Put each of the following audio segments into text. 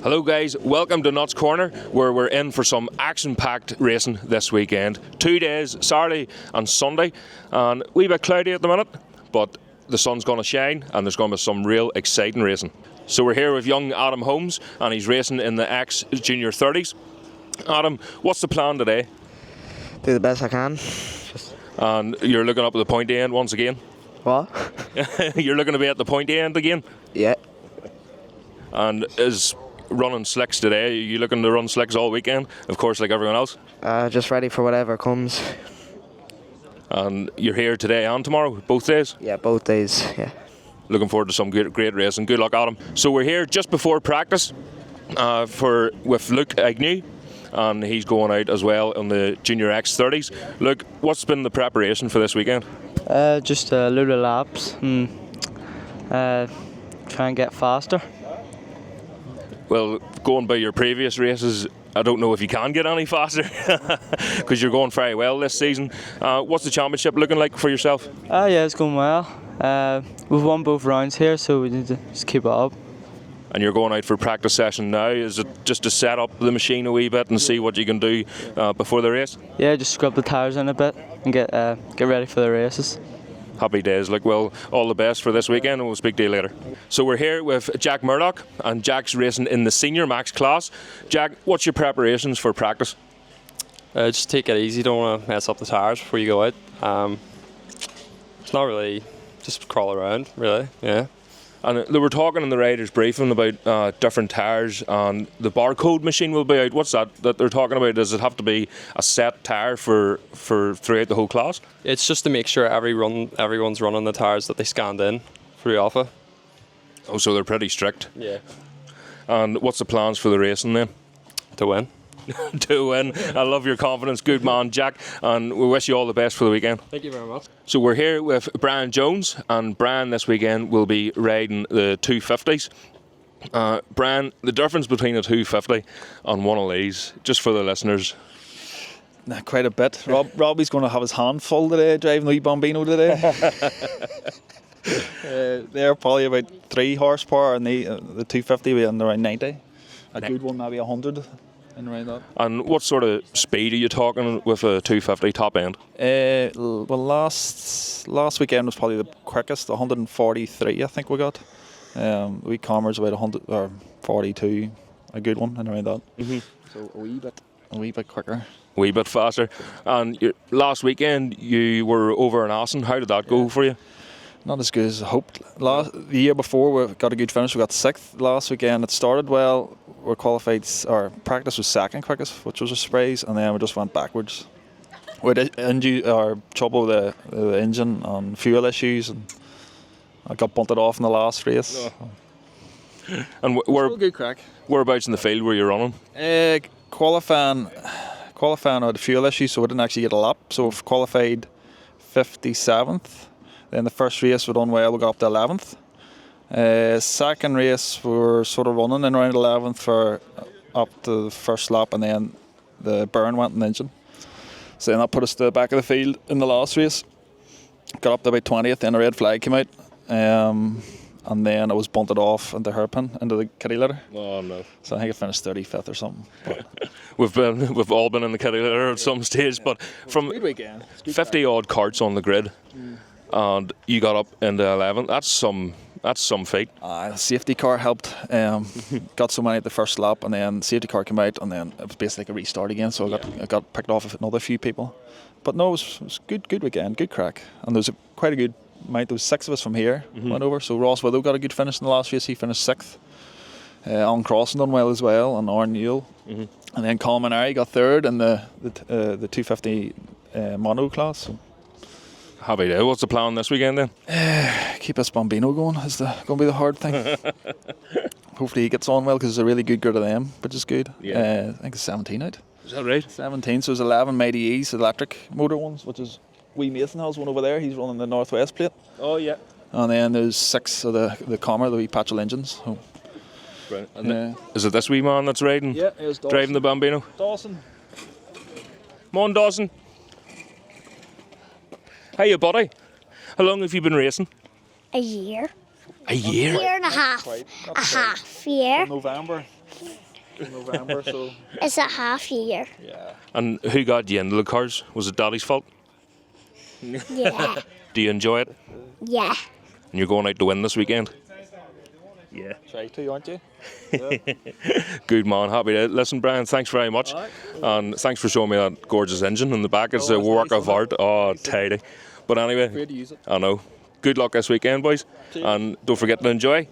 Hello guys, welcome to Nuts Corner, where we're in for some action-packed racing this weekend. 2 days, Saturday and Sunday, and a wee bit cloudy at the minute, but the sun's going to shine and there's going to be some real exciting racing. So we're here with young Adam Holmes, and he's racing in the X Junior 30s. Adam, what's the plan today? Do the best I can. And you're looking up at the pointy end once again? What? You're looking to be at the pointy end again? Yeah. And is running slicks today, are you looking to run slicks all weekend? Of course, like everyone else? Just ready for whatever comes. And you're here today and tomorrow, both days? Yeah, both days, yeah. Looking forward to some great racing. Good luck, Adam. So we're here just before practice with Luke Agnew, and he's going out as well on the Junior X30s. Luke, what's been the preparation for this weekend? Just a load of laps and try and get faster. Well, going by your previous races, I don't know if you can get any faster because you're going very well this season. What's the championship looking like for yourself? Yeah, it's going well. We've won both rounds here, so we need to just keep it up. And you're going out for practice session now. Is it just to set up the machine a wee bit and see what you can do before the race? Yeah, just scrub the tyres in a bit and get ready for the races. Happy days. Look, well, all the best for this weekend, and we'll speak to you later. So we're here with Jack Murdoch, and Jack's racing in the Senior Max class. Jack, what's your preparations for practice? Just take it easy. Don't want to mess up the tyres before you go out. It's not really, just crawl around, really. Yeah. And they were talking in the riders' briefing about different tyres, and the barcode machine will be out. What's that they're talking about? Does it have to be a set tyre for throughout the whole class? It's just to make sure everyone's running the tyres that they scanned in through Alpha. Oh, so they're pretty strict. Yeah. And what's the plans for the racing then? To win. To win. I love your confidence. Good man, Jack. And we wish you all the best for the weekend. Thank you very much. So we're here with Brian Jones, and Brian this weekend will be riding the 250s. Brian, the difference between a 250 and one of these, just for the listeners. Quite a bit. Robbie's going to have his hand full today, driving the wee Bambino today. They're probably about 3 horsepower, and the 250 will be in around 90. A good one, maybe 100. And around that. And what sort of speed are you talking with a 250 top end? Well, last weekend was probably the quickest, 143 I think we got. The wee Commer's about 142, a good one, and around that. Mm-hmm. So a wee bit quicker. A wee bit faster. And last weekend you were over in Assen. How did that go for you? Not as good as I hoped. The year before we got a good finish. We got 6th. Last weekend it started well. We qualified. Our practice was 2nd quickest, which was a surprise, and then we just went backwards. We had trouble with the engine and fuel issues, and I got bunted off in the last race. Oh. And still good crack. Whereabouts in the field were you running? Qualifying had a fuel issue, so we didn't actually get a lap. So we qualified 57th. Then the first race we done well, we got up to 11th. Second race we were sort of running in around 11th for up to the first lap, and then the burn went in the engine. So then that put us to the back of the field in the last race. Got up to about 20th, then a red flag came out. And then I was bunted off into hairpin, into the kitty litter. Oh no. So I think I finished 35th or something. We've all been in the kitty litter at some stage, but from 50 odd carts on the grid, and you got up into 11th. That's some feat. The safety car helped. Got so many at the first lap, and then the safety car came out, and then it was basically like a restart again. So I got picked off with another few people. But no, it was good weekend, good crack, and there was quite a good amount. There was 6 of us from here went over. So Ross Widow got a good finish in the last race. He finished 6th. Alan Crossing done well as well, and Aaron Newell. And then Colin Manari got 3rd in the 250 mono class. So. Happy day. What's the plan this weekend then? Keep this Bambino going is going to be the hard thing. Hopefully he gets on well, because there's a really good grid of them, which is good. Yeah. I think it's 17 out. Is that right? 17, so there's 11 Mighty E's electric motor ones, which is wee Mason has one over there. He's running the Northwest plate. Oh yeah. And then there's 6 of the Commer, the wee petrol engines. So. Right. And is it this wee man that's riding? Yeah, it's Dawson. Driving the Bambino? Dawson. Come on, Dawson. Hiya, buddy. How long have you been racing? A year. A year? A year and a half. Quite, A half year. November. in November, so It's a half year. yeah. And who got you into the cars? Was it Daddy's fault? Yeah. Do you enjoy it? Yeah. And you're going out to win this weekend? Yeah. Try to, aren't you? Good man, happy to listen, Brian. Thanks very much, and thanks for showing me that gorgeous engine in the back. It's a it's work nice, of art. Oh, tidy. But anyway, Great to use it. I know. Good luck this weekend, boys, and don't forget to enjoy.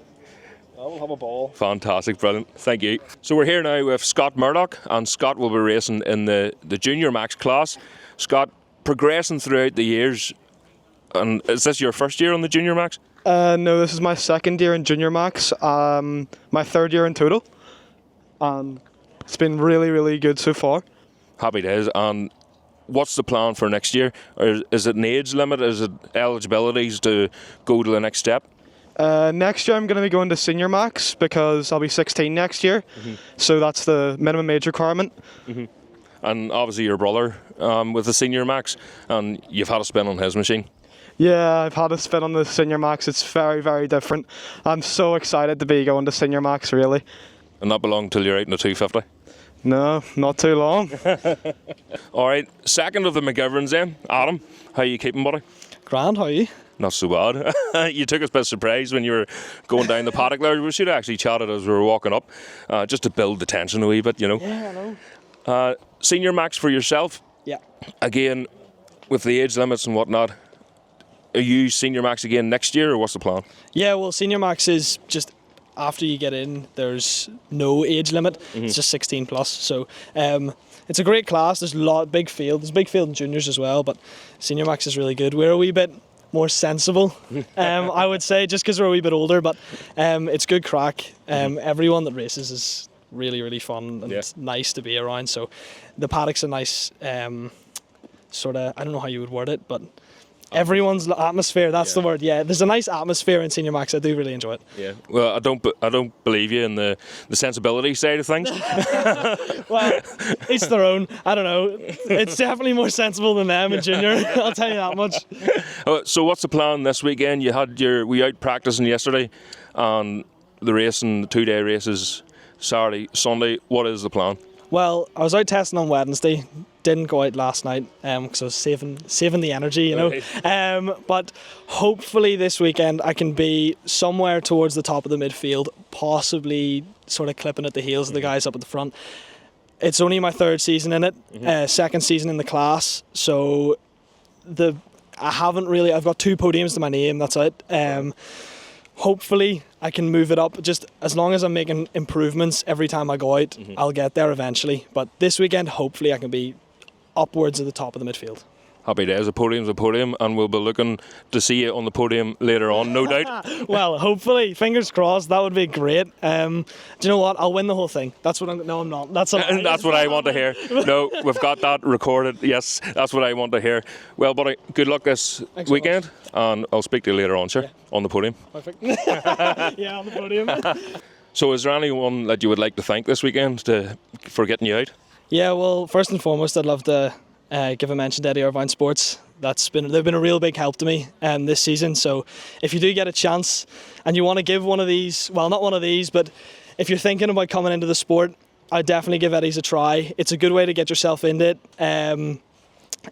I will have a ball. Fantastic, brilliant. Thank you. So we're here now with Scott Murdoch, and Scott will be racing in the Junior Max class. Scott, progressing throughout the years, and is this your first year on the Junior Max? No, this is my second year in Junior Max. My third year in total. It's been really, really good so far. Happy days. And what's the plan for next year? Or is it an age limit? Is it eligibilities to go to the next step? Next year I'm going to be going to Senior Max because I'll be 16 next year. So that's the minimum age requirement. And obviously your brother with the Senior Max, and you've had a spin on his machine. Yeah, I've had a spin on the Senior Max. It's very, very different. I'm so excited to be going to Senior Max, really. And not belong till you're out in the 250. No, not too long. All right, second of the McGiverns then. Adam, how you keeping, buddy? Grand, how are you? Not so bad. You took us by surprise when you were going down the paddock there. We should have actually chatted as we were walking up, just to build the tension a wee bit, you know. Yeah, I know. Senior Max for yourself. Yeah. Again, with the age limits and whatnot, are you Senior Max again next year, or what's the plan? Yeah, well, Senior Max is just after you get in, there's no age limit. It's just 16 plus. So it's a great class. There's big field. There's a big field in juniors as well, but Senior Max is really good. We're a wee bit more sensible, I would say, just because we're a wee bit older, but it's good crack. Everyone that races is really, really fun and nice to be around. So the paddock's a nice sort of, I don't know how you would word it, but everyone's atmosphere, that's the word. Yeah, there's a nice atmosphere in Senior Max. I do really enjoy it. Yeah. Well, I don't believe you in the sensibility side of things. Well, each their own. I don't know. It's definitely more sensible than them in junior. I'll tell you that much. So what's the plan this weekend? You had we out practicing yesterday, and the racing, the 2-day races, Saturday, Sunday. What is the plan? Well, I was out testing on Wednesday. Didn't go out last night because I was saving the energy, you know. Right. But hopefully this weekend I can be somewhere towards the top of the midfield, possibly sort of clipping at the heels of the guys up at the front. It's only my third season in it, second season in the class, so I've got 2 podiums to my name. That's it. Hopefully I can move it up. Just as long as I'm making improvements every time I go out, I'll get there eventually. But this weekend, hopefully I can be upwards of the top of the midfield. Happy days. A podium's a podium, and we'll be looking to see you on the podium later on, no doubt. Well, hopefully, fingers crossed. That would be great. Do you know what? I'll win the whole thing. That's what I'm. No, I'm not. That's what I want to hear. No, we've got that recorded. Yes, that's what I want to hear. Well, buddy, good luck this weekend, and I'll speak to you later on, sure, on the podium. Perfect. Yeah, on the podium. So, is there anyone that you would like to thank this weekend for getting you out? Yeah, well, first and foremost, I'd love to give a mention to Eddie Irvine Sports. They've been a real big help to me this season. So if you do get a chance and you want to give one of these, well, not one of these, but if you're thinking about coming into the sport, I'd definitely give Eddie's a try. It's a good way to get yourself into it.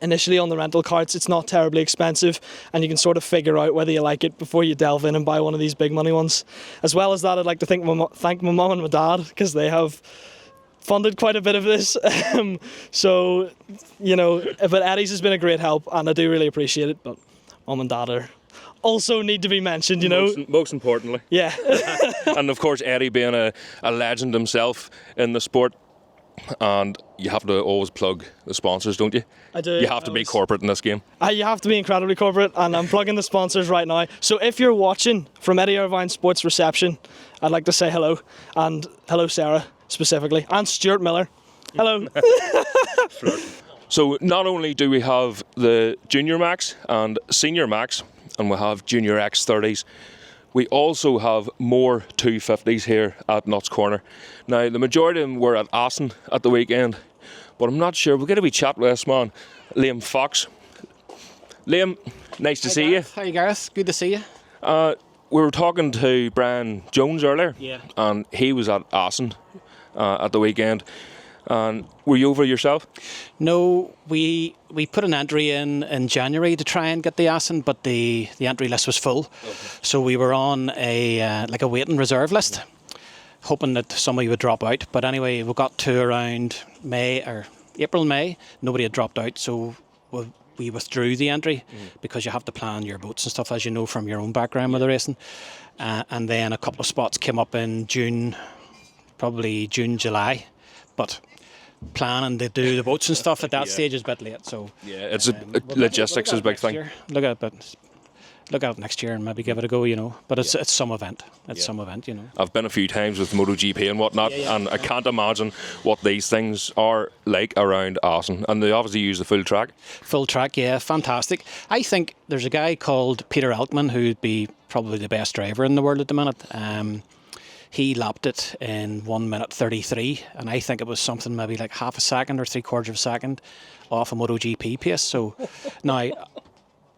Initially on the rental carts, it's not terribly expensive, and you can sort of figure out whether you like it before you delve in and buy one of these big money ones. As well as that, I'd like to thank my mum and my dad, because they have funded quite a bit of this. So, you know, but Eddie's has been a great help, and I do really appreciate it. But mum and dad also need to be mentioned, you know. Most importantly. Yeah. And of course, Eddie being a legend himself in the sport, and you have to always plug the sponsors, don't you? I do. You have to be corporate in this game. You have to be incredibly corporate, and I'm plugging the sponsors right now. So if you're watching from Eddie Irvine Sports Reception, I'd like to say hello, and hello Sarah specifically, and Stuart Miller. Hello. So not only do we have the Junior Max and Senior Max, and we have Junior X30s, we also have more 250s here at Nuts Corner. Now, the majority of them were at Aston at the weekend, but I'm not sure. We'll get a wee chat with this man, Liam Fox. Liam, nice to see you. Hi Gareth, good to see you. We were talking to Brian Jones earlier, and he was at Aston at the weekend. And were you over yourself? No, we put an entry in January to try and get the Aston, but the entry list was full. Okay. So we were on a waiting reserve list, hoping that somebody would drop out. But anyway, we got to around April, May. Nobody had dropped out, so we withdrew the entry because you have to plan your boats and stuff, as you know from your own background with the racing. And then a couple of spots came up in June, probably June, July. But planning to do the boats and stuff at that stage is a bit late. So it's logistics is a big thing. Look at it next year and maybe give it a go, you know. But it's some event. It's some event, you know. I've been a few times with MotoGP and whatnot, and I can't imagine what these things are like around Assen. And they obviously use the full track. Full track, yeah, fantastic. I think there's a guy called Peter Elkman who'd be probably the best driver in the world at the minute. He lapped it in 1 minute 33, and I think it was something maybe like half a second or 3/4 of a second off a MotoGP pace. So now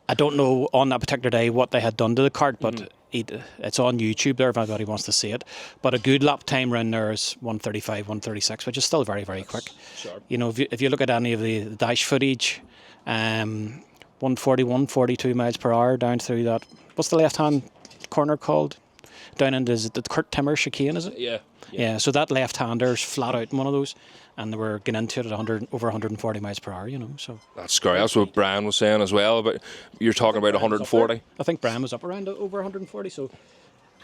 I don't know on that particular day what they had done to the kart, but it's on YouTube there if anybody wants to see it. But a good lap time round there is 1:35, 1:36, which is still very, very quick. Sharp. You know, if you look at any of the dash footage, 141, 42 miles per hour down through that. What's the left-hand corner called? Down into, is it the Kurt Timmer chicane, is it? Yeah, so that left-hander's flat out in one of those, and they were getting into it at over 140 miles per hour, you know. So that's scary. That's what Brian was saying as well, but you're talking about 140. I think Brian was up around over 140, so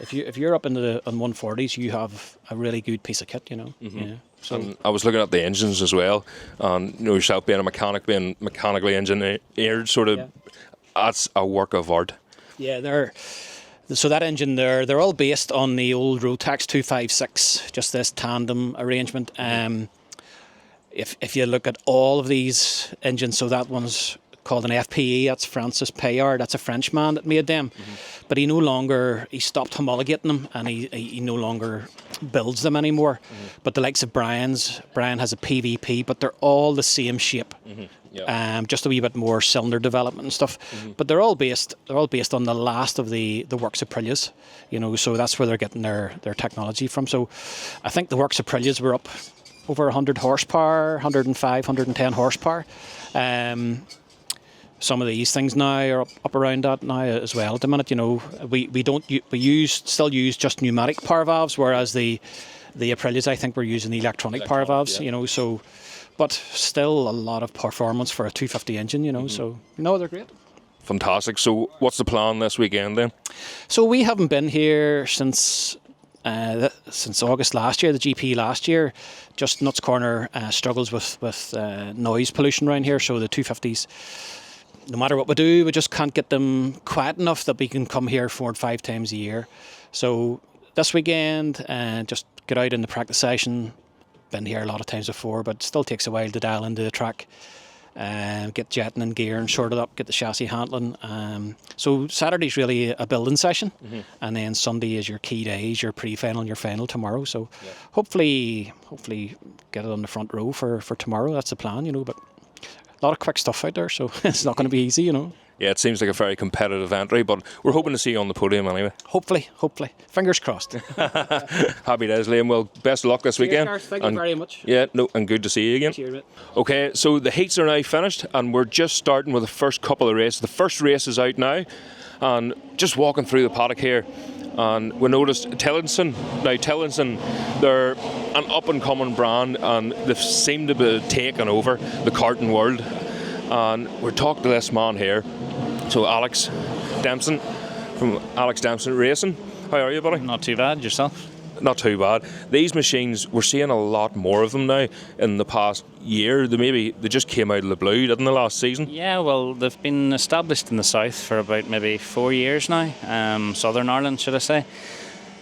if you're up into the 140s, you have a really good piece of kit, you know. Yeah. So and I was looking at the engines as well, and you know, yourself being a mechanic, being mechanically engineered, sort of, that's a work of art. Yeah, so that engine there, they're all based on the old Rotax 256, just this tandem arrangement. If you look at all of these engines, so that one's called an FPE, that's Francis Payard, that's a Frenchman that made them. But he stopped homologating them, and he no longer builds them anymore. But the likes of Brian has a PVP, but they're all the same shape. Just a wee bit more cylinder development and stuff, but they're all based on the last of the works Aprilias, you know. So that's where they're getting their technology from. So I think the works Aprilias were up over 100 horsepower, 105, 110 horsepower. Some of these things now are up around that now as well at the minute. You know, we still use just pneumatic power valves, whereas the Aprilias, I think, we're using the electronic power valves. You know, so. But still a lot of performance for a 250 engine, you know, so no, they're great. Fantastic. So what's the plan this weekend then? So we haven't been here since August last year, the GP last year. Just Nuts Corner struggles with noise pollution around here, so the 250s, no matter what we do, we just can't get them quiet enough that we can come here 4 or 5 times a year. So this weekend, just get out in the practice session. Been here a lot of times before, but it still takes a while to dial into the track, get jetting and gear and sorted up, get the chassis handling. So Saturday's really a building session, and then Sunday is your key days, your pre-final and your final tomorrow. So hopefully get it on the front row for tomorrow. That's the plan, you know. But a lot of quick stuff out there, so it's not going to be easy, you know. Yeah, it seems like a very competitive entry, but we're hoping to see you on the podium anyway. Hopefully. Fingers crossed. Happy days, Liam. Well, best of luck this weekend. Cheers, thank you very much. Yeah, and good to see you again. Cheers, mate. Okay, so the heats are now finished, and we're just starting with the first couple of races. The first race is out now, and just walking through the paddock here, and we noticed Tillinson. Now, Tillinson, they're an up-and-coming brand, and they seem to be taking over the karting world. And we're talking to this man here. So Alex Dempson from Alex Dempson Racing. How are you, buddy? Not too bad. Yourself? Not too bad. These machines, we're seeing a lot more of them now in the past year. They just came out of the blue, didn't they, last season? Yeah, well, they've been established in the south for about maybe 4 years now. Southern Ireland, should I say.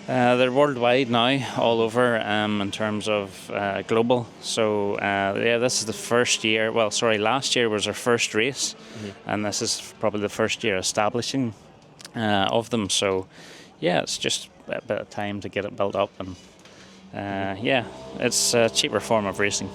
They're worldwide now, all over, in terms of global. So, this is the first year. Well, sorry, last year was our first race, and this is probably the first year establishing of them. So, it's just a bit of time to get it built up, and it's a cheaper form of racing.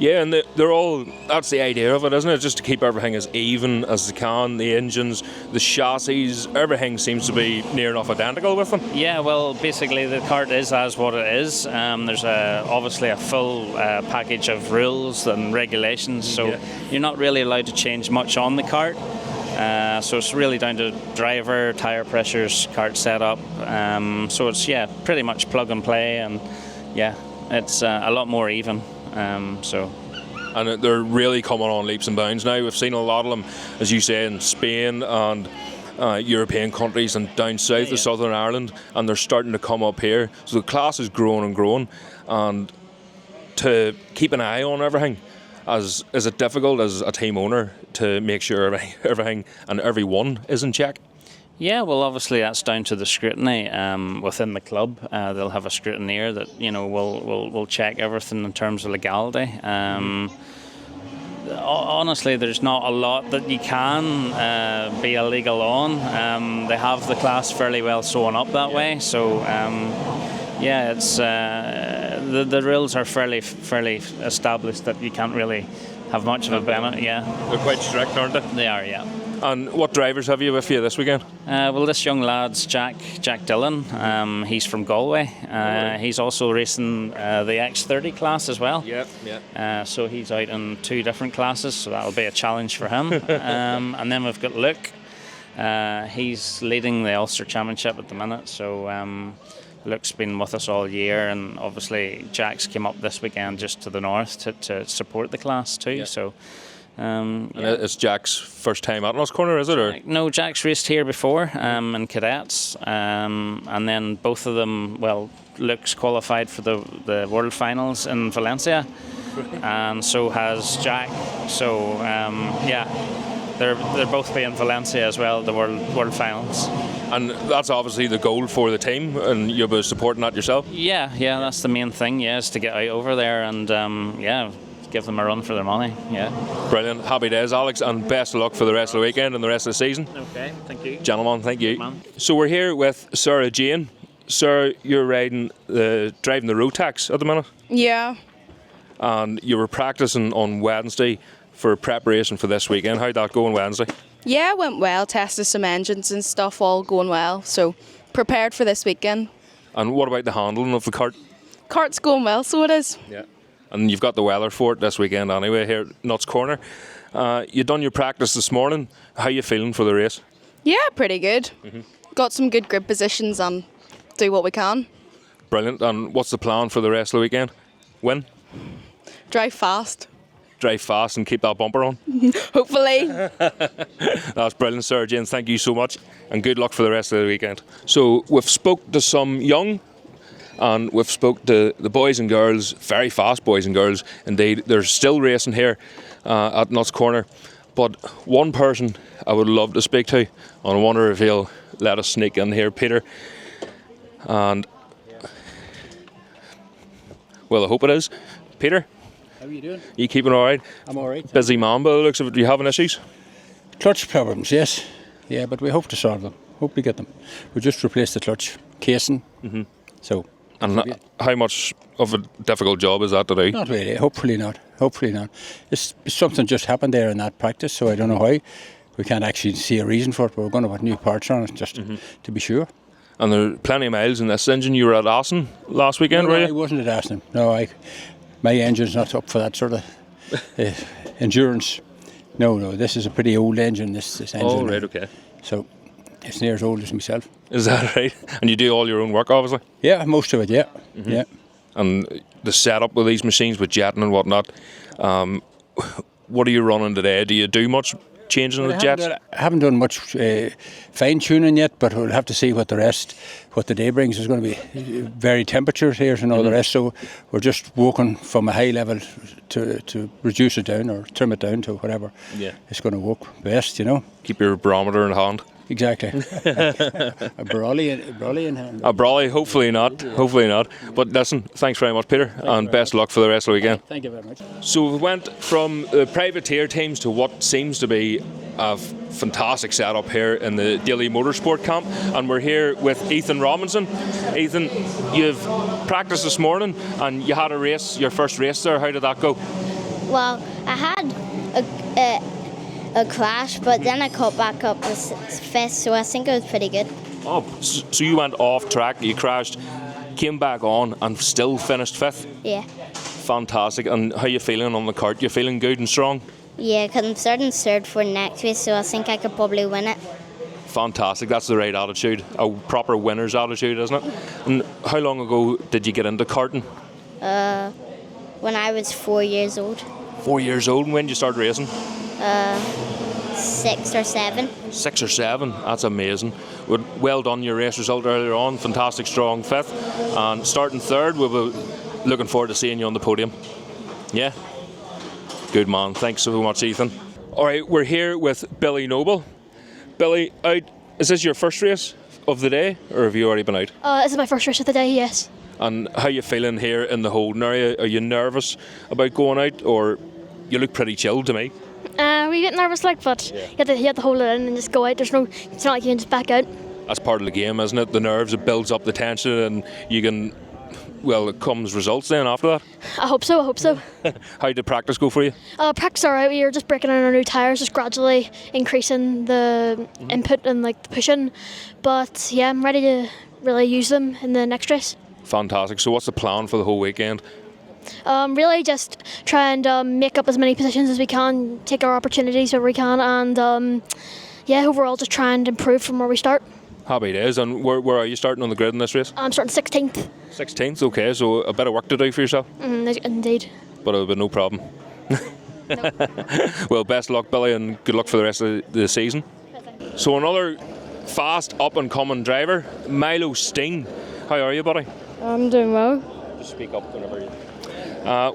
Yeah, and they're all, that's the idea of it, isn't it? Just to keep everything as even as they can. The engines, the chassis, everything seems to be near enough identical with them. Yeah, well, basically the kart is as what it is. There's obviously a full package of rules and regulations, so you're not really allowed to change much on the kart. So it's really down to driver, tyre pressures, kart setup. So it's pretty much plug and play, and it's a lot more even. And they're really coming on leaps and bounds now. We've seen a lot of them, as you say, in Spain and European countries and down south of Southern Ireland, and they're starting to come up here. So the class is growing and growing, and to keep an eye on everything. Is it difficult as a team owner to make sure everything and everyone is in check? Yeah, well, obviously that's down to the scrutiny within the club. They'll have a scrutineer that will check everything in terms of legality. Honestly, there's not a lot that you can be illegal on. They have the class fairly well sewn up that way, so. It's the rules are fairly established that you can't really have much of a benefit. Yeah, they're quite strict, aren't they? They are, yeah. And what drivers have you with you this weekend? Well, this young lad's Jack Dillon. He's from Galway. He's also racing the X30 class as well. Yeah. So he's out in 2 different classes, so that'll be a challenge for him. And then we've got Luke. He's leading the Ulster Championship at the minute, so. Luke's been with us all year, and obviously Jack's came up this weekend just to the north to support the class too. Yeah. So, and it's Jack's first time at Notts Corner, is it? Or? No, Jack's raced here before in cadets, and then both of them. Well, Luke's qualified for the World Finals in Valencia, and so has Jack. So they're both playing Valencia as well, the World Finals. And that's obviously the goal for the team, and you'll be supporting that yourself? Yeah, that's the main thing, is to get out over there and, give them a run for their money, Brilliant. Happy days, Alex, and best of luck for the rest of the weekend and the rest of the season. Okay, thank you. Gentlemen, thank you. So we're here with Sarah Jane. Sarah, you're driving the Rotax at the minute? Yeah. And you were practicing on Wednesday for preparation for this weekend. How'd that go on Wednesday? Yeah, it went well. Tested some engines and stuff, all going well. So, prepared for this weekend. And what about the handling of the kart? Kart's going well, so it is. Yeah. And you've got the weather for it this weekend anyway here at Notts Corner. You done your practice this morning. How are you feeling for the race? Yeah, pretty good. Got some good grip positions and do what we can. Brilliant. And what's the plan for the rest of the weekend? Win? Drive fast. Drive fast and keep that bumper on. Hopefully. That's brilliant, Sarah Jane. Thank you so much, and good luck for the rest of the weekend. So we've spoke to some young, and we've spoke to the boys and girls, very fast boys and girls indeed. They're still racing here at Notts Corner, but one person I would love to speak to, and I wonder if he'll let us sneak in here, Peter. And well, I hope it is. Peter? How are you doing? You keeping all right? I'm all right. Busy man, but it looks like you having issues? Clutch problems, yes. Yeah, but we hope to solve them. Hope we get them. We just replaced the clutch casing. So. And how much of a difficult job is that to do? Not really. Hopefully not. Hopefully not. It's something just happened there in that practice, so I don't know how. We can't actually see a reason for it, but we're going to put new parts on it just to be sure. And there are plenty of miles in this engine. You were at Aston last weekend, were you? I wasn't at Aston. No, my engine's not up for that sort of endurance. No, this is a pretty old engine, this engine. Oh, right, okay. So, it's near as old as myself. Is that right? And you do all your own work, obviously? Yeah, most of it, yeah. Yeah. And the setup with these machines with jetting and whatnot, what are you running today? Do you do much changing the jets? I haven't done much fine tuning yet, but we'll have to see what the day brings. There's going to be very temperatures here and all the rest, so we're just working from a high level to reduce it down or trim it down to whatever it's going to work best, Keep your barometer in hand. Exactly. A brolly in hand. A brolly, hopefully not. But listen, thanks very much, Peter, and best of luck for the rest of the weekend. Thank you very much. So we went from the privateer teams to what seems to be a fantastic setup here in the Daily Motorsport camp, and we're here with Ethan Robinson. Ethan, you've practiced this morning and you had a race, your first race there. How did that go? Well, I had a crash, but then I caught back up as fifth, so I think it was pretty good. Oh, so you went off track, you crashed, came back on, and still finished fifth? Yeah. Fantastic. And how you feeling on the kart? You feeling good and strong? Yeah, because I'm starting third for next race, so I think I could probably win it. Fantastic. That's the right attitude. A proper winner's attitude, isn't it? And how long ago did you get into karting? When I was 4 years old. 4 years old. And when did you start racing? 6 or 7. 6 or 7. That's amazing. Well done, your race result earlier on. Fantastic, strong fifth. And starting third, we'll be looking forward to seeing you on the podium. Yeah? Good man. Thanks so much, Ethan. All right, we're here with Billy Noble. Billy, is this your first race of the day, or have you already been out? This is my first race of the day, yes. And how you feeling here in the holding area? Are you nervous about going out, or you look pretty chilled to me? We get nervous, but you have to hold it in and just go out. It's not like you can just back out. That's part of the game, isn't it? The nerves, it builds up the tension, and you can. Well, it comes results then after that. I hope so. How did practice go for you? Practice alright. We were just breaking in our new tyres, just gradually increasing the input and the pushing. But yeah, I'm ready to really use them in the next race. Fantastic. So what's the plan for the whole weekend? Really just try and make up as many positions as we can, take our opportunities where we can, and overall just try and improve from where we start. Happy days. And where are you starting on the grid in this race? I'm starting 16th. 16th, okay, so a bit of work to do for yourself. Indeed. But it'll be no problem. No. Well, best of luck, Billy, and good luck for the rest of the season. So another fast up-and-coming driver, Milo Steen. How are you, buddy? I'm doing well. Just speak up whenever you...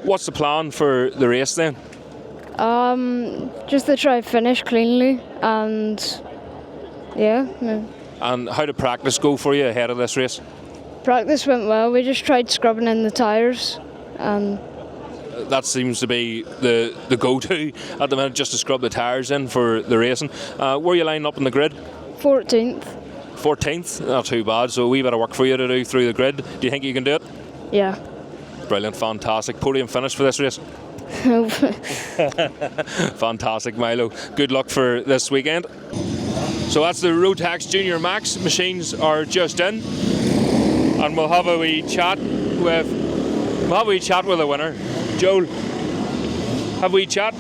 what's the plan for the race then? Just to try finish cleanly, and yeah. And how did practice go for you ahead of this race? Practice went well. We just tried scrubbing in the tyres, and that seems to be the go-to at the minute, just to scrub the tyres in for the racing. Where are you lining up in the grid? 14th. 14th? Not too bad, so a wee bit of work for you to do through the grid. Do you think you can do it? Yeah. Brilliant, fantastic. Podium finish for this race? Fantastic, Milo. Good luck for this weekend. So that's the Rotax Junior Max. Machines are just in, and we'll have a wee chat with the winner. Joel, have a wee chat.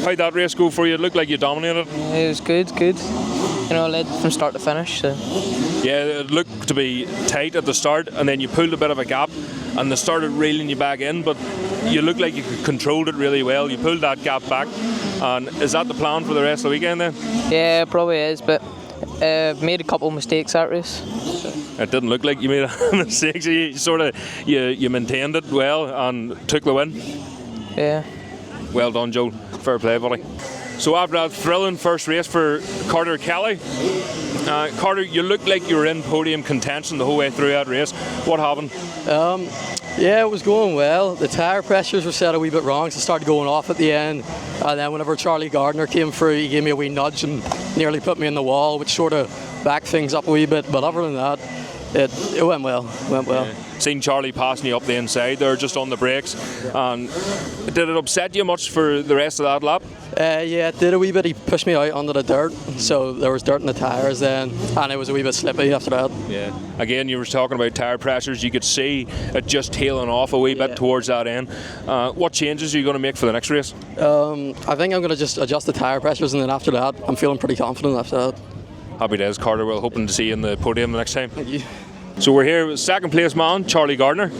How'd that race go for you? It looked like you dominated. It was good. You know, led from start to finish. So. Yeah, it looked to be tight at the start, and then you pulled a bit of a gap, and they started reeling you back in, but you looked like you controlled it really well. You pulled that gap back, and is that the plan for the rest of the weekend then? Yeah, it probably is, but made a couple of mistakes that race. So. It didn't look like you made a mistake, so you maintained it well and took the win. Yeah. Well done, Joe. Fair play, buddy. So after that thrilling first race for Carter Kelly, Carter, you looked like you were in podium contention the whole way through that race. What happened? Yeah, it was going well. The tyre pressures were set a wee bit wrong, so it started going off at the end. And then whenever Charlie Gardner came through, he gave me a wee nudge and nearly put me in the wall, which sort of backed things up a wee bit. But other than that, it went well. Yeah. Seen Charlie passing you up the inside there just on the brakes. And did it upset you much for the rest of that lap? Yeah, it did a wee bit. He pushed me out onto the dirt, so there was dirt in the tyres then, and it was a wee bit slippy after that. Yeah. Again, you were talking about tyre pressures. You could see it just tailing off a wee bit towards that end. What changes are you going to make for the next race? I think I'm going to just adjust the tyre pressures, and then after that, I'm feeling pretty confident after that. Happy days, Carter. We're hoping to see you in the podium the next time. Thank you. So we're here with second place man, Charlie Gardner.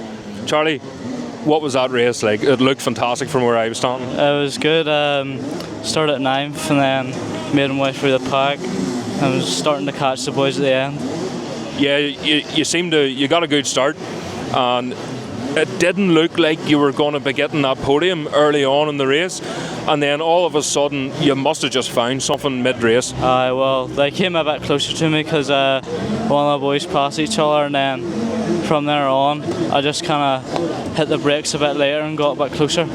Charlie, what was that race like? It looked fantastic from where I was standing. It was good. Started at 9th and then made my way through the pack. I was starting to catch the boys at the end. Yeah, you got a good start, and it didn't look like you were going to be getting that podium early on in the race, and then all of a sudden you must have just found something mid-race. Well, they came a bit closer to me because one of the boys passed each other, and then from there on I just kind of hit the brakes a bit later and got a bit closer.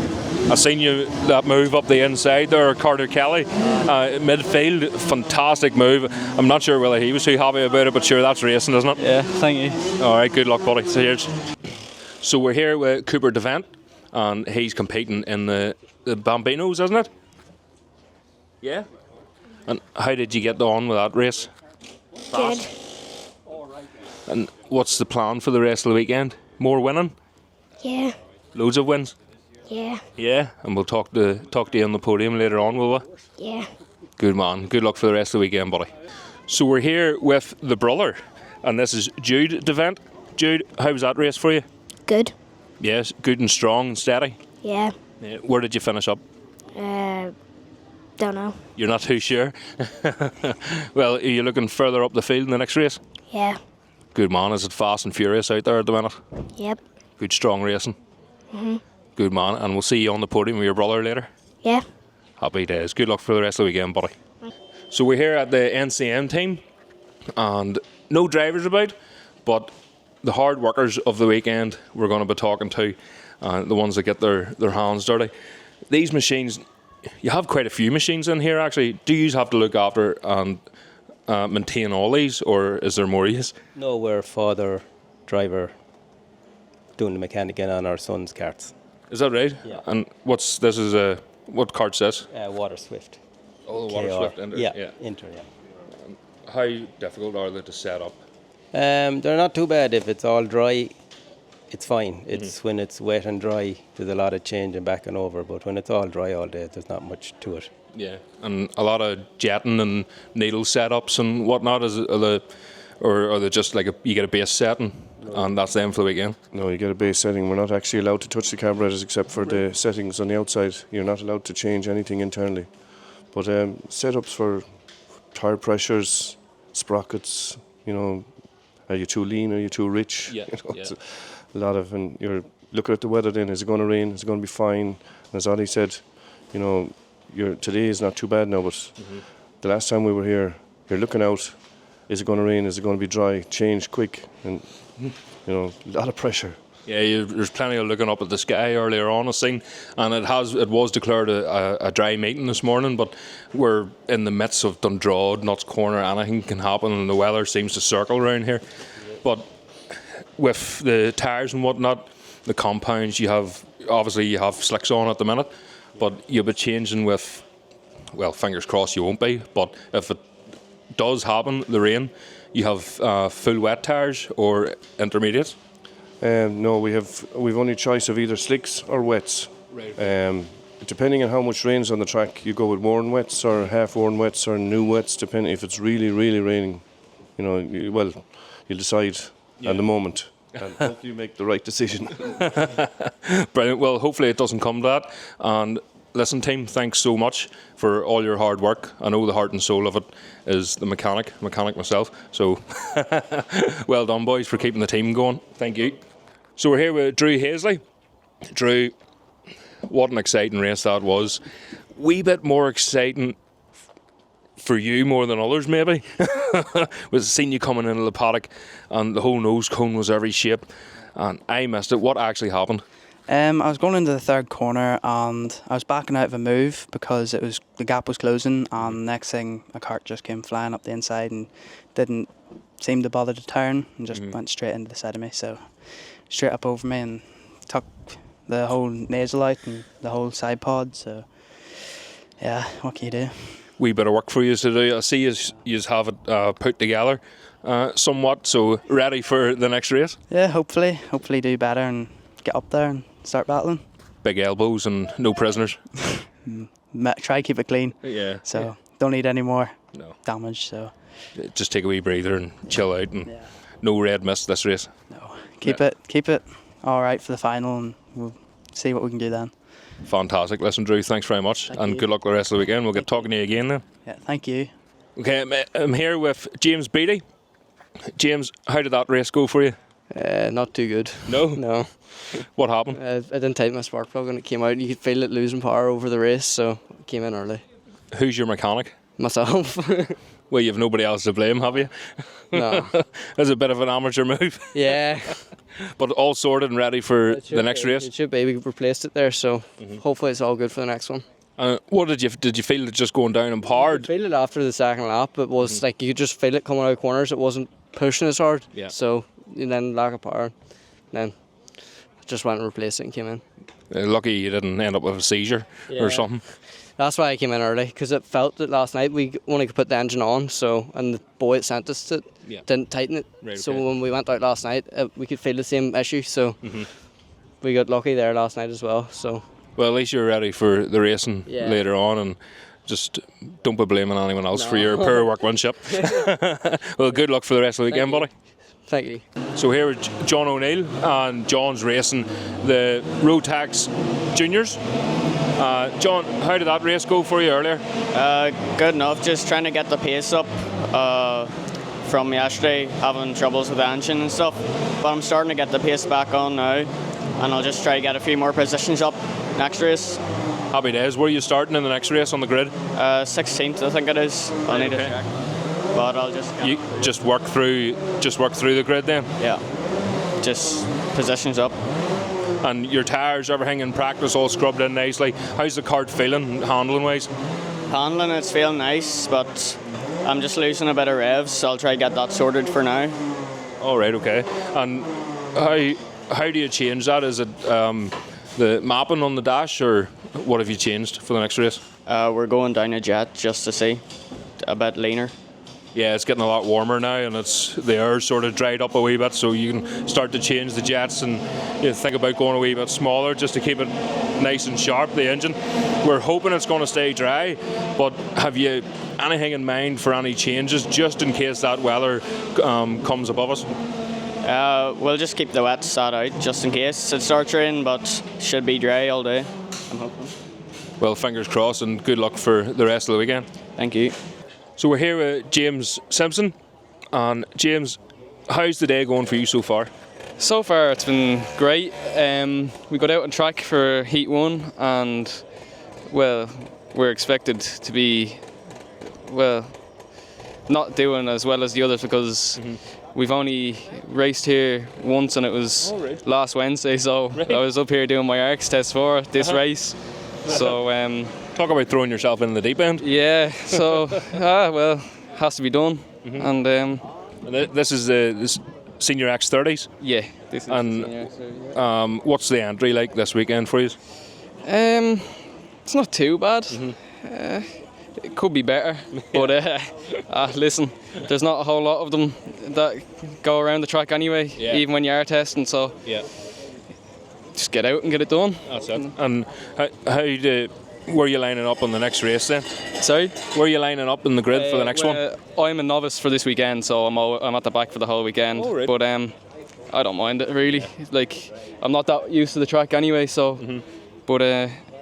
I seen you that move up the inside there, Carter Kelly, midfield, fantastic move. I'm not sure whether he was too happy about it, but sure, that's racing, isn't it? Yeah, thank you. All right, good luck, buddy. Cheers. So we're here with Cooper Devant. and he's competing in the Bambinos, isn't it? Yeah. And how did you get on with that race? Good. And what's the plan for the rest of the weekend? More winning? Yeah. Loads of wins? Yeah. Yeah. And we'll talk to you on the podium later on, will we? Yeah. Good man. Good luck for the rest of the weekend, buddy. So we're here with the brother, and this is Jude Devent. Jude, how was that race for you? Good. Yes, good and strong and steady. Yeah. Yeah. Where did you finish up? Don't know. You're not too sure? Well, are you looking further up the field in the next race? Yeah. Good man. Is it fast and furious out there at the minute? Yep. Good strong racing. Mhm. Good man. And we'll see you on the podium with your brother later. Yeah. Happy days. Good luck for the rest of the weekend, buddy. So we're here at the NCM team, and no drivers about, but the hard workers of the weekend we're going to be talking to, the ones that get their hands dirty. These machines, you have quite a few machines in here actually. Do you have to look after and maintain all these, or is there more of these? No, we're father, driver, doing the mechanic on our son's carts. Is that right? Yeah. And what cart's this? Water Swift. Oh, the Water KR. Swift Inter. Yeah, Inter, yeah. How difficult are they to set up? They're not too bad. If it's all dry, it's fine. It's when it's wet and dry, there's a lot of changing back and over. But when it's all dry all day, there's not much to it. Yeah, and a lot of jetting and needle setups and whatnot. Are they just like you get a base setting and that's them for the weekend? No, you get a base setting. We're not actually allowed to touch the carburetors except for the settings on the outside. You're not allowed to change anything internally. But setups for tire pressures, sprockets, are you too lean, are you too rich? Yeah, It's a lot of, and you're looking at the weather then, is it going to rain, is it going to be fine? And as Ollie said, today is not too bad now, but the last time we were here, you're looking out, is it going to rain, is it going to be dry, change quick, and a lot of pressure. Yeah, there's plenty of looking up at the sky earlier on, I've seen, and it was declared a dry meeting this morning, but we're in the midst of Dundrod, Nuts Corner, anything can happen, and the weather seems to circle around here. But with the tyres and whatnot, the compounds, you have slicks on at the minute, but you'll be changing with, well, fingers crossed you won't be, but if it does happen, the rain, you have full wet tyres or intermediates? No, we've only choice of either slicks or wets. Right. Depending on how much rains on the track, you go with worn wets or half worn wets or new wets. Depending if it's really, really raining, you'll decide on the moment and hope you make the right decision. Brilliant. Well, hopefully it doesn't come to that. And listen, team, thanks so much for all your hard work. I know the heart and soul of it is the mechanic myself. So well done, boys, for keeping the team going. Thank you. So we're here with Drew Hazley. Drew, what an exciting race that was. Wee bit more exciting for you more than others, maybe. Was seeing you coming into the paddock and the whole nose cone was every shape and I missed it. What actually happened? I was going into the third corner and I was backing out of a move because the gap was closing, and next thing a cart just came flying up the inside and didn't seem to bother to turn and just went straight into the side of me, so straight up over me and took the whole nasal out and the whole side pod, so yeah, what can you do? Wee bit of work for you to do. I see you have it put together somewhat, so ready for the next race? Yeah, hopefully do better and get up there and start battling. Big elbows and no prisoners. Try keep it clean. Yeah. So don't need any more damage. So just take a wee breather and chill out, and no red mist this race. No, keep it all right for the final, and we'll see what we can do then. Fantastic. Listen, Drew, thanks very much, and good luck the rest of the weekend. We'll get talking to you again then. Yeah, thank you. Okay, I'm here with James Beattie. James, how did that race go for you? Not too good. No? No. What happened? I didn't tighten my spark plug when it came out, and you could feel it losing power over the race, so I came in early. Who's your mechanic? Myself. Well, you've nobody else to blame, have you? No. That's a bit of an amateur move. Yeah. But all sorted and ready for the next race? It should be. We replaced it there, so hopefully it's all good for the next one. What did you feel it just going down and powered? I feel it after the second lap. It was like you could just feel it coming out of corners. It wasn't pushing as hard. Yeah. So and then lack of power. Then just went and replaced it and came in. Lucky you didn't end up with a seizure or something. That's why I came in early, because it felt that last night we only could put the engine on, and the boy that sent us it didn't tighten it. Right, so okay. when we went out last night, we could feel the same issue. So we got lucky there last night as well. So well, at least you're ready for the racing Yeah. later on, and just don't be blaming anyone else for your poor workmanship. Well, good luck for the rest of the weekend, buddy. Thank you. So here with John O'Neill, and John's racing the Rotax Juniors. John, how did that race go for you earlier? Good enough, just trying to get the pace up from yesterday, having troubles with the engine and stuff. But I'm starting to get the pace back on now, and I'll just try to get a few more positions up next race. Happy days. Where are you starting in the next race on the grid? 16th, I think it is. I'll need to check. But I'll just work through the grid then. Yeah, just positions up. And your tyres, everything in practice, all scrubbed in nicely. How's the kart feeling, handling wise? Handling, it's feeling nice, but I'm just losing a bit of revs, so I'll try to get that sorted for now. All right, okay. And how do you change that? Is it the mapping on the dash, or what have you changed for the next race? We're going down a jet just to see, a bit leaner. Yeah, it's getting a lot warmer now, and the air's sort of dried up a wee bit, so you can start to change the jets and think about going a wee bit smaller just to keep it nice and sharp, the engine. We're hoping it's going to stay dry, but have you anything in mind for any changes just in case that weather comes above us? We'll just keep the wet sat out just in case it starts raining, but should be dry all day, I'm hoping. Well, fingers crossed, and good luck for the rest of the weekend. Thank you. So we're here with James Simpson, and James, how's the day going for you so far? So far it's been great. We got out on track for Heat 1, and well, we're expected to be not doing as well as the others because we've only raced here once, and it was last Wednesday, so I was up here doing my ARCS test for this race. So talk about throwing yourself in the deep end. Yeah, so well, has to be done. And this is the senior X30s. Yeah, this is and the senior X30s, what's the entry like this weekend for you? It's not too bad. It could be better, but listen, there's not a whole lot of them that go around the track anyway, even when you are testing. So just get out and get it done. That's it. And where are you lining up on the next race then? Sorry? Where are you lining up in the grid for the next one? I'm a novice for this weekend, so I'm at the back for the whole weekend. Oh, right. But I don't mind it really. Like, I'm not that used to the track anyway, so. But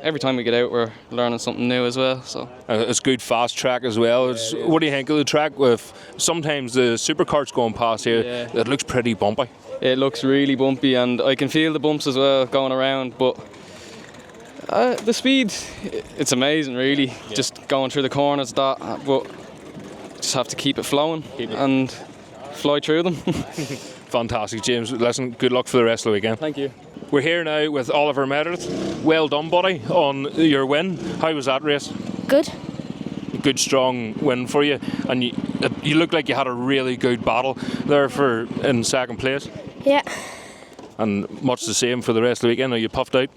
every time we get out, we're learning something new as well. So it's good fast track as well. What do you think of the track? With sometimes the supercarts going past here, it looks pretty bumpy. It looks really bumpy, and I can feel the bumps as well going around. But the speed, it's amazing, really. Just going through the corners, but just have to keep it flowing and fly through them. Fantastic, James. Listen, good luck for the rest of the weekend. Thank you. We're here now with Oliver Meredith. Well done, buddy, on your win. How was that race? Good. A good, strong win for you, and you looked like you had a really good battle there in second place. Yeah. And much the same for the rest of the weekend. Are you puffed out?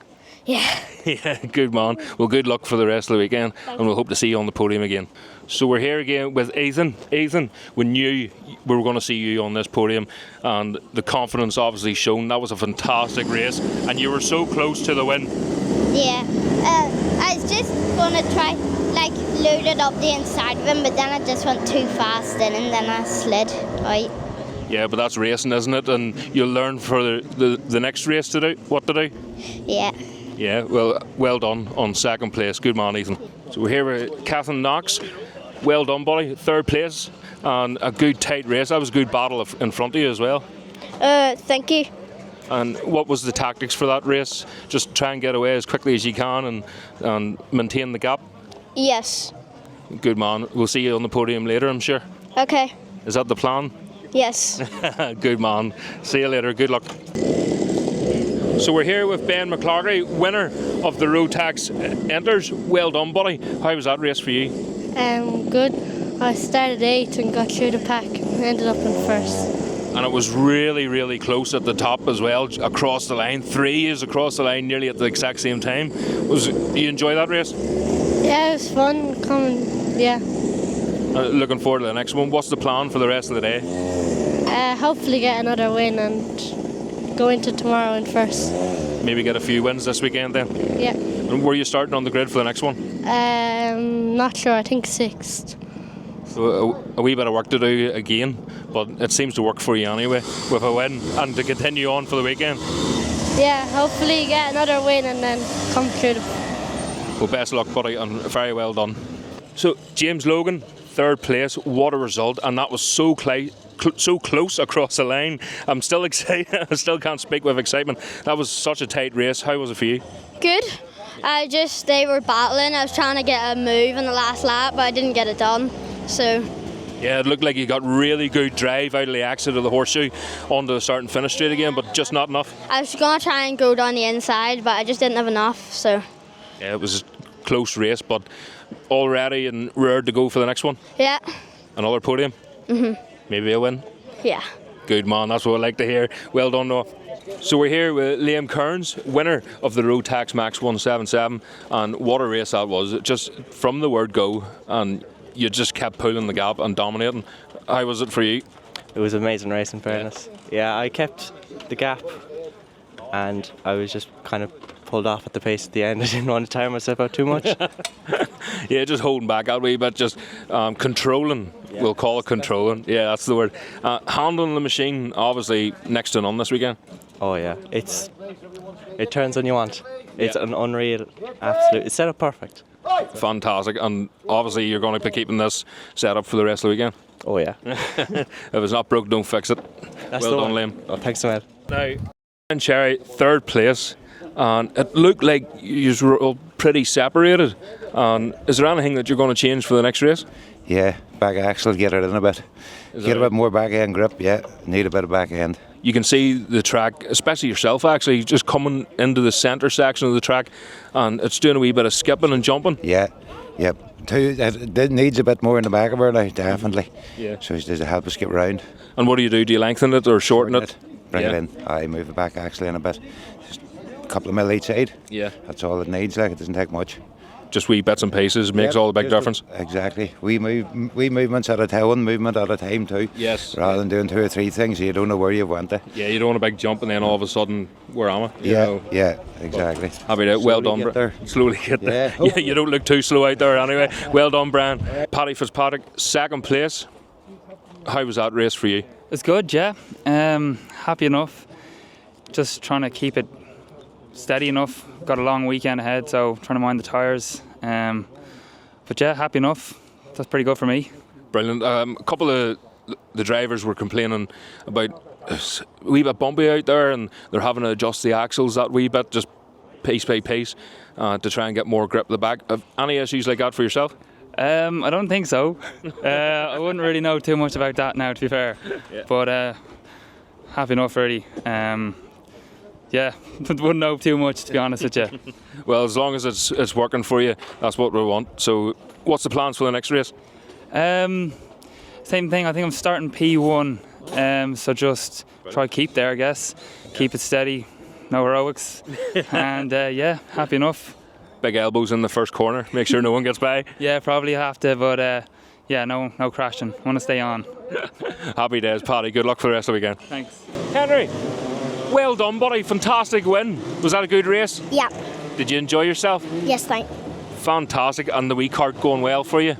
Yeah. Yeah, good man. Well, good luck for the rest of the weekend, and we'll hope to see you on the podium again. So we're here again with Ethan. Ethan, we knew we were going to see you on this podium, and the confidence obviously shown. That was a fantastic race, and you were so close to the win. Yeah. I was just going to try, load it up the inside of him, but then I just went too fast in, and then I slid out. Yeah, but that's racing, isn't it? And you'll learn for the next race to do what to do. Yeah. Yeah, well done on second place. Good man, Ethan. So we're here with Catherine Knox. Well done, buddy. Third place and a good tight race. That was a good battle in front of you as well. Thank you. And what was the tactics for that race? Just try and get away as quickly as you can and maintain the gap? Yes. Good man. We'll see you on the podium later, I'm sure. Okay. Is that the plan? Yes. Good man. See you later. Good luck. So we're here with Ben McClargy, winner of the Rotax Enters. Well done, buddy. How was that race for you? Good. I started 8th and got through the pack and ended up in 1st. And it was really, really close at the top as well, across the line. 3 is across the line nearly at the exact same time. Do you enjoy that race? Yeah, it was fun coming. Yeah. Looking forward to the next one. What's the plan for the rest of the day? Hopefully get another win and go into tomorrow in first. Maybe get a few wins this weekend then? Yeah. And were you starting on the grid for the next one? Not sure. I think sixth. So a wee bit of work to do again, but it seems to work for you anyway with a win and to continue on for the weekend. Yeah, hopefully get another win and then come through. Well, best of luck, buddy, and very well done. So James Logan, 3rd place. What a result, and that was so close across the line. I'm still excited. I still can't speak with excitement. That was such a tight race. How was it for you? Good. They were battling. I was trying to get a move in the last lap, but I didn't get it done. So. Yeah, it looked like you got really good drive out of the exit of the horseshoe onto the start and finish straight again, but just not enough. I was going to try and go down the inside, but I just didn't have enough. So. Yeah, it was a close race, but all ready and reared to go for the next one. Yeah. Another podium. Maybe a win. Yeah. Good man, that's what I like to hear. Well done, Noah. So we're here with Liam Kearns, winner of the Road Tax Max 177, and what a race that was. Just from the word go, and you just kept pulling the gap and dominating. How was it for you? It was an amazing race, in fairness. Yeah, I kept the gap, and I was just kind of pulled off at the pace at the end. I didn't want to tire myself out too much. Yeah, just holding back a wee bit, just controlling. Yeah, we'll call it controlling. Yeah, that's the word. Handling the machine, obviously, next to none this weekend. Oh yeah, it turns when you want. It's an unreal, absolute. It's set up perfect. Fantastic, and obviously you're going to be keeping this set up for the rest of the weekend. Oh yeah. If it's not broke, don't fix it. That's well done, Liam. Oh, thanks so much. Now, and Cherry, 3rd place, and it looked like you were all pretty separated. And is there anything that you're going to change for the next race? Yeah, back axle, get it in a bit. Get a bit more back end grip, yeah. Need a bit of back end. You can see the track, especially yourself actually, just coming into the centre section of the track, and it's doing a wee bit of skipping and jumping. Yeah, yep. It needs a bit more in the back of her now, definitely. Yeah. So does it help us skip round? And what do you do? Do you lengthen it or shorten it? Bring it in. I move the back axle in a bit. Just a couple of mil each side. Yeah. That's all it needs, like it doesn't take much. Just wee bits and pieces makes all the big difference. Exactly. We movements at a time, one movement at a time too. Yes. Rather than doing 2 or 3 things, you don't know where you went to. Yeah, you don't want a big jump and then all of a sudden, where am I? Yeah, exactly. Happy day. Well done, Brian. Slowly get there. Yeah, you don't look too slow out there anyway. Well done, Brian. Paddy Fitzpatrick, 2nd place. How was that race for you? It's good, yeah. Happy enough. Just trying to keep it steady enough. Got a long weekend ahead, so trying to mind the tyres. But yeah, happy enough. That's pretty good for me. Brilliant. A couple of the drivers were complaining about a wee bit bumpy out there, and they're having to adjust the axles that wee bit, just piece by piece, to try and get more grip at the back. Have any issues like that for yourself? I don't think so. I wouldn't really know too much about that now, to be fair. Yeah. But happy enough, really. Yeah, wouldn't know too much, to be honest with you. Well, as long as it's working for you, that's what we want. So, what's the plans for the next race? Same thing. I think I'm starting P1. So just try to keep there, I guess. Keep it steady, no heroics, and yeah, happy enough. Big elbows in the first corner. Make sure no one gets by. Yeah, probably have to, but yeah, no crashing. Want to stay on. Happy days, Paddy. Good luck for the rest of the weekend. Thanks. Henry, well done, buddy. Fantastic win. Was that a good race? Yeah. Did you enjoy yourself? Yes, thank. Fantastic. And the wee cart going well for you?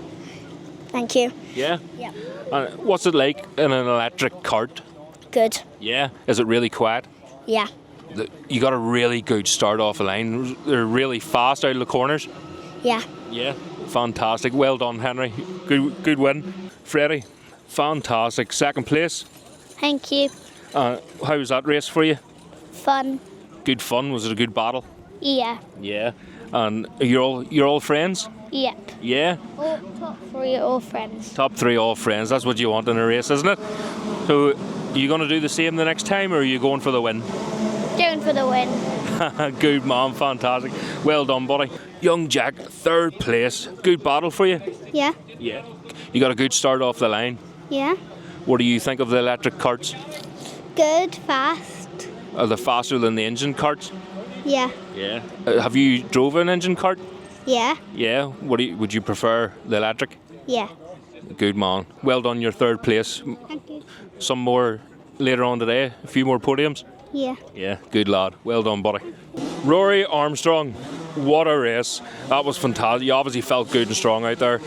Thank you. Yeah? Yeah. What's it like in an electric cart? Good. Yeah. Is it really quiet? Yeah. You got a really good start off the line. They're really fast out of the corners. Yeah. Yeah. Fantastic. Well done, Henry. Good win. Freddie, fantastic. 2nd place. Thank you. How was that race for you? Fun. Good fun. Was it a good battle? Yeah. Yeah. And you're all friends? Yep. Yeah. All, top 3 all friends. Top 3 all friends. That's what you want in a race, isn't it? So, are you going to do the same the next time, or are you going for the win? Going for the win. Good man, fantastic. Well done, buddy. Young Jack, 3rd place. Good battle for you. Yeah. Yeah. You got a good start off the line. Yeah. What do you think of the electric karts? Good, fast. Are they faster than the engine karts? Yeah. Yeah. Have you drove an engine kart? Yeah. Yeah. Would you prefer the electric? Yeah. Good man. Well done, your third place. Thank you. Some more later on today. A few more podiums. Yeah. Yeah. Good lad. Well done, buddy. Rory Armstrong. What a race. That was fantastic. You obviously felt good and strong out there.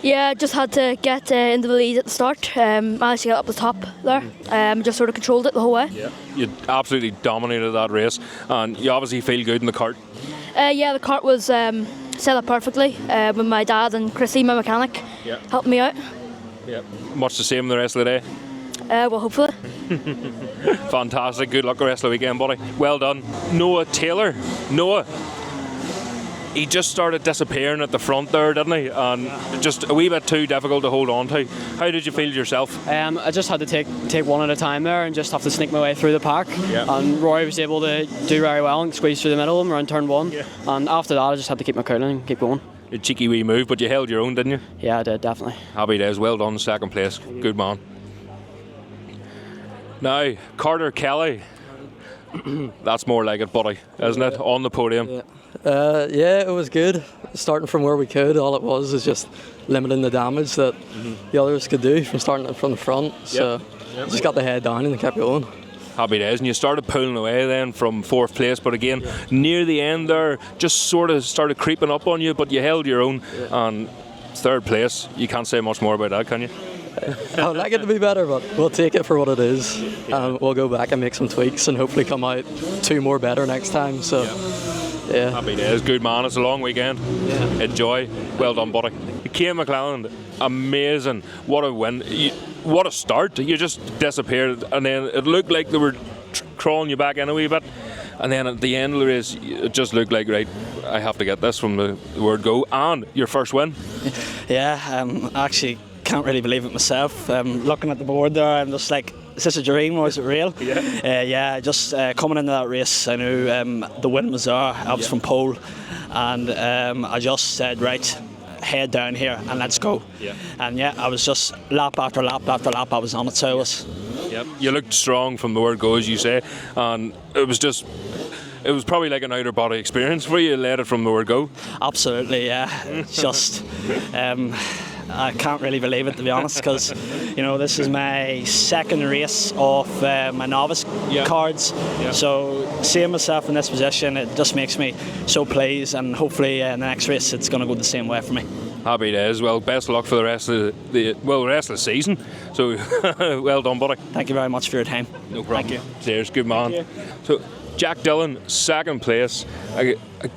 Yeah, just had to get into the lead at the start. Managed to get up the top there. Just sort of controlled it the whole way. Yeah. You absolutely dominated that race, and you obviously feel good in the kart. Yeah, the kart was set up perfectly with my dad and Chrissy, my mechanic, helped me out. Yeah. Much the same the rest of the day. Well, hopefully. Fantastic. Good luck the rest of the weekend, buddy. Well done. Noah Taylor. Noah. He just started disappearing at the front there, didn't he? And just a wee bit too difficult to hold on to. How did you feel yourself? I just had to take one at a time there and just have to sneak my way through the pack. Yeah. And Rory was able to do very well and squeeze through the middle of him around turn one. Yeah. And after that, I just had to keep my cool and keep going. A cheeky wee move, but you held your own, didn't you? Yeah, I did, definitely. Happy days. Well done, second place. Good man. Now, Carter Kelly. That's more like it, buddy, isn't it? On the podium. Yeah. Yeah, it was good. Starting from where we could, all it was just limiting the damage that the others could do from starting from the front. So just got the head down and kept going. Happy days. And you started pulling away then from fourth place, but again, near the end there, just sort of started creeping up on you, but you held your own. And third place, you can't say much more about that, can you? I would like it to be better, but we'll take it for what it is. We'll go back and make some tweaks and hopefully come out two more better next time. So, yeah. Happy days. Good man. It's a long weekend. Yeah. Enjoy. Well done, buddy. Kane McClelland, amazing. What a win. What a start. You just disappeared, and then it looked like they were crawling you back in a wee bit. And then at the end of the race, it just looked like, right, I have to get this from the word go. And your first win. Yeah, actually can't really believe it myself. Looking at the board there, I'm just like, is this a dream or is it real? Yeah, just coming into that race, I knew the win was there. I was from pole, and I just said, right, head down here and let's go. And yeah, I was just lap after lap after lap, I was on it, so I was. Yep. You looked strong from the word go, as you say, and it was probably like an outer body experience for you. You led it from the word go. Absolutely, yeah. Just I can't really believe it, to be honest, because this is my second race of my novice cards. So seeing myself in this position, it just makes me so pleased, and hopefully in the next race it's going to go the same way for me. Happy days. Well, best of luck for the rest of the rest of the season. So well done, buddy. Thank you very much for your time. No problem. Thank you. Cheers. Good man. So Jack Dillon, second place. A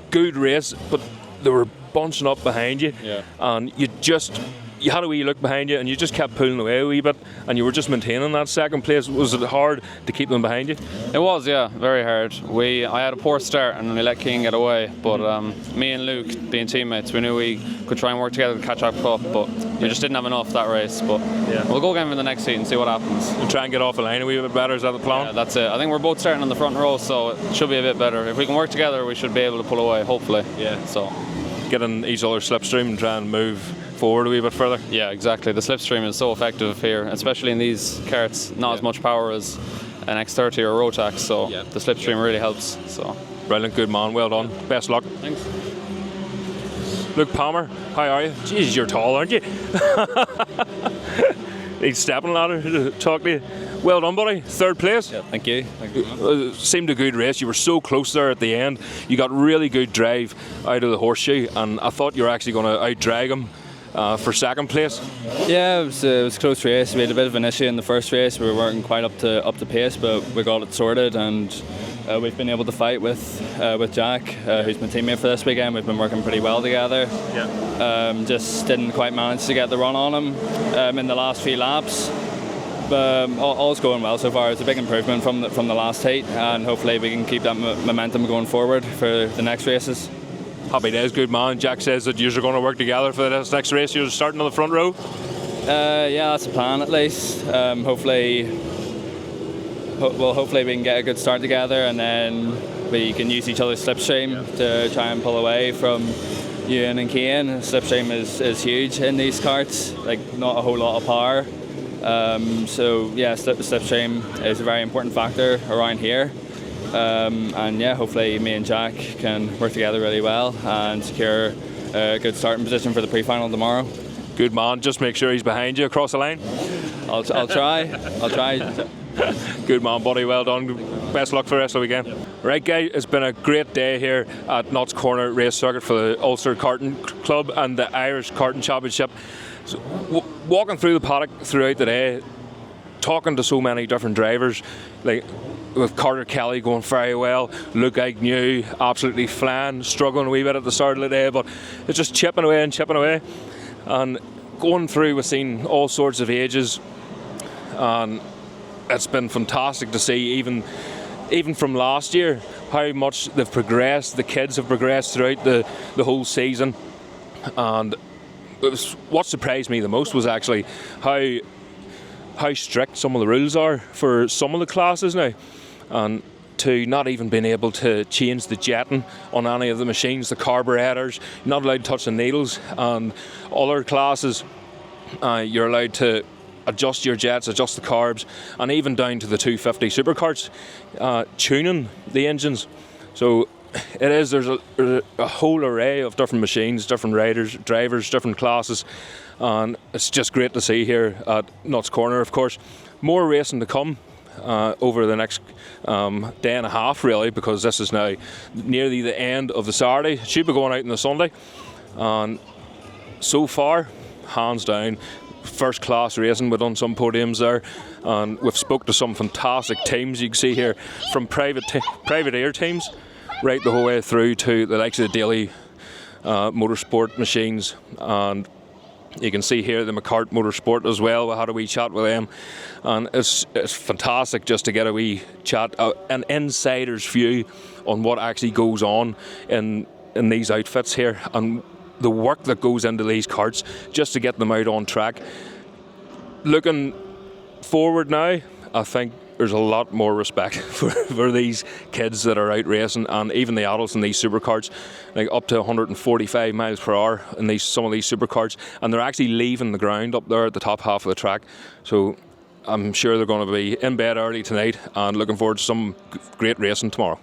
good race, but they were bunching up behind you, and you had a wee look behind you and you just kept pulling away a wee bit, and you were just maintaining that second place. Was it hard to keep them behind you? It was, yeah, very hard. I had a poor start and we let King get away, but me and Luke, being teammates, we knew we could try and work together to catch up, but we just didn't have enough that race. But we'll go again in the next heat and see what happens. We'll try and get off the line a wee bit better. Is that the plan? Yeah, that's it. I think we're both starting on the front row, so it should be a bit better. If we can work together, we should be able to pull away, hopefully. Yeah. So get in each other's slipstream and try and move forward a wee bit further. Yeah, exactly. The slipstream is so effective here, especially in these karts. Not as much power as an X30 or a Rotax, so the slipstream really helps. So brilliant, good man. Well done. Best luck. Thanks. Luke Palmer, how are you? Jeez, you're tall, aren't you? Need stepping ladder to talk to you. Well done, buddy. Third place. Yeah, thank you. Thank you. Seemed a good race. You were so close there at the end. You got really good drive out of the horseshoe, and I thought you were actually going to out-drag him for second place. Yeah, it was a close race. We had a bit of an issue in the first race. We weren't quite up to pace, but we got it sorted, and we've been able to fight with Jack, who's my teammate for this weekend. We've been working pretty well together. Just didn't quite manage to get the run on him in the last few laps. All's going well so far. It's a big improvement from the last heat, and hopefully we can keep that momentum going forward for the next races. Happy days, good man. Jack says that you're going to work together for this next race. You're starting on the front row. Yeah, that's the plan at least. Hopefully we can get a good start together, and then we can use each other's slipstream to try and pull away from Ewan and Cian. Slipstream is huge in these karts. Like, not a whole lot of power. So yeah, slipstream is a very important factor around here. And yeah, hopefully me and Jack can work together really well and secure a good starting position for the pre-final tomorrow. Good man. Just make sure he's behind you across the line. I'll try. I'll try. Good man, buddy. Well done. Best luck for the rest of the weekend. Right, guys, it's been a great day here at Notts Corner Race Circuit for the Ulster Karting Club and the Irish Karting Championship. So, walking through the paddock throughout the day, talking to so many different drivers, like with Carter Kelly going very well, Luke Agnew absolutely flying, struggling a wee bit at the start of the day, but it's just chipping away and chipping away. And going through, we've seen all sorts of ages, and it's been fantastic to see, even from last year, how much they've progressed. The kids have progressed throughout the whole season, and what surprised me the most was actually how strict some of the rules are for some of the classes now, and to not even being able to change the jetting on any of the machines, the carburetors, you're not allowed to touch the needles, and other classes you're allowed to adjust your jets, adjust the carbs, and even down to the 250 supercarts, tuning the engines. So there's a whole array of different machines, different riders, drivers, different classes, and it's just great to see here at Notts Corner. Of course, more racing to come over the next day and a half, really, because this is now nearly the end of the Saturday. It should be going out on the Sunday, and so far, hands down, first class racing. We've done some podiums there, and we've spoke to some fantastic teams. You can see here from privateer teams right the whole way through to the likes of the Daily Motorsport machines, and you can see here the McCart Motorsport as well. We had a wee chat with them, and it's fantastic just to get a wee chat, an insider's view on what actually goes on in these outfits here, and the work that goes into these karts just to get them out on track. Looking forward now, I think there's a lot more respect for these kids that are out racing, and even the adults in these supercarts, like up to 145 miles per hour in some of these supercarts, and they're actually leaving the ground up there at the top half of the track. So I'm sure they're going to be in bed early tonight and looking forward to some great racing tomorrow.